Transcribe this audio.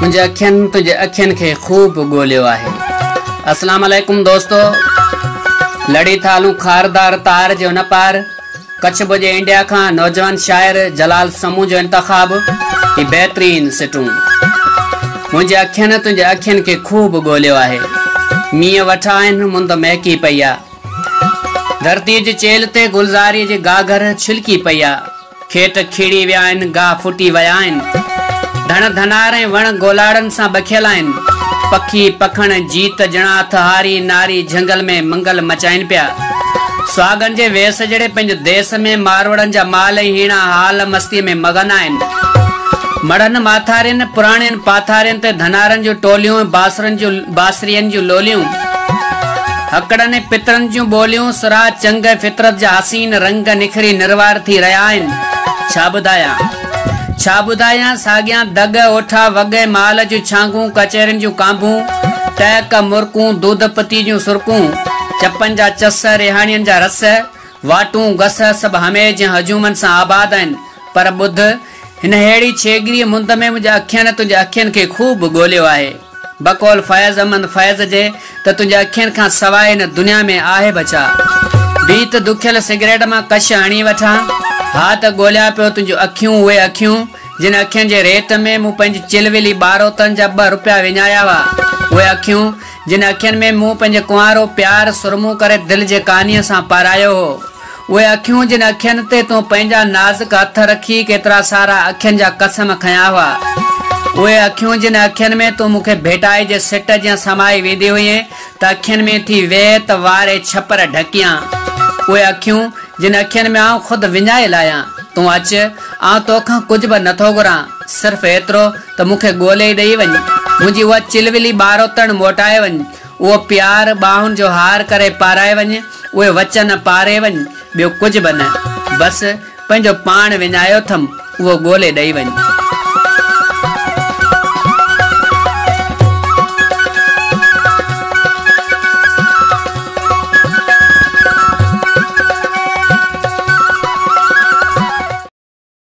मुझे अखियन तुझे अखियन के खूब गोलियो आहे। अस्सलाम वालेकुम दोस्तों। लड़ी थालू खारदार तार जो न पार कच्छ बुजे इंडिया का नौजवान शायर जलाल समू जो इंतखाब ही बेहतरीन सिटू। मुझे अखियन तुझे अखियन के खूब गोलियो आहे। मीह वठा आहिनि मुंद महकी पई आ। धरती जे चेल ते गुलज़ारी जे गाघर छिलकी पई आ। खेत खिड़ी विया आहिनि, गाह फुटी विया आहिनि। धन धनारे वण गोलाड़न सा बखियल आहिनि। पखी पखण जीत जणा थहारी नारी जंगल में मंगल मचाइन पिया। सुहागन जे वेस जड़े पंहिंजे देश में मारवड़न जा माल हीणा हाल मस्ती में मगन आहिनि। मड़न माथारिन पुराणिन पाथारिन ते धनारन जो टोलियूं बासरियन जो लोलियूं। हकड़न पितरन जो बोलियूं सुरा चंग फितरत जा हसीन रंग निखरी निर्वार थी रहा आहिनि। छा बुधाया सागिया दग ओठा वगे माल जो छांगू कचेरन जो कांबू टैक मुरकू दूध पती जो सुरकू चपन जा चस रिहानियन जा रस वाटू गस सब हमेज हजूमन सा आबाद आहिनि। पर बुध हिन हेड़ी छेगरी मुंद में मुझे अखियन तुझे अखियन के खूब गोलियो आहे। बकौल फैज अमन फैज जे त तुझे अखियन का सवाए न दुनिया में आहे बचा। बीत दुखियल सिगरेट मां कश हणी वठा हाथ गोलिया पियो तुझो अखियूं उहे अखियूं जिन अखियन जे रेत में मूं पंहिंजी चिलविली बारोतन जा 2 रुपया विञाया हुआ। उहे अखियूं जिन अखियन में मूं पंहिंजे कुंवारो प्यार सुरमू करे दिल जे कहानीअ सां पारायो हो। उहे अखियूं जिन अखियन ते तूं पंहिंजा नाज़ुक हथ रखी केतिरा सारा अखियन जा कसम खया हुआ। उहे अखियूं जिन अखियन में तूं मूंखे भेटाई जे सिट जीअं समाई वेंदी हुई त अखियन में थी वेह त वारे छपर ढकियां। उहे अखियूं जिन अखियन में आऊं खुद विञाए लाया। तू अच आऊं तोखां कुछ भी नथो घुरां, सिर्फ एतिरो त मूंखे ॻोल्हे ॾेई वञ। मुंहिंजी उहा चिलविली बारोतण मोटाए वञ। उहो प्यार बाहुन जो हार करे पाराए वञ। उहे वचन पारे वञ। ॿियो कुछ भी न, बस पंहिंजो पाण विञायो थम, उहो ॻोल्हे ॾेई वञ।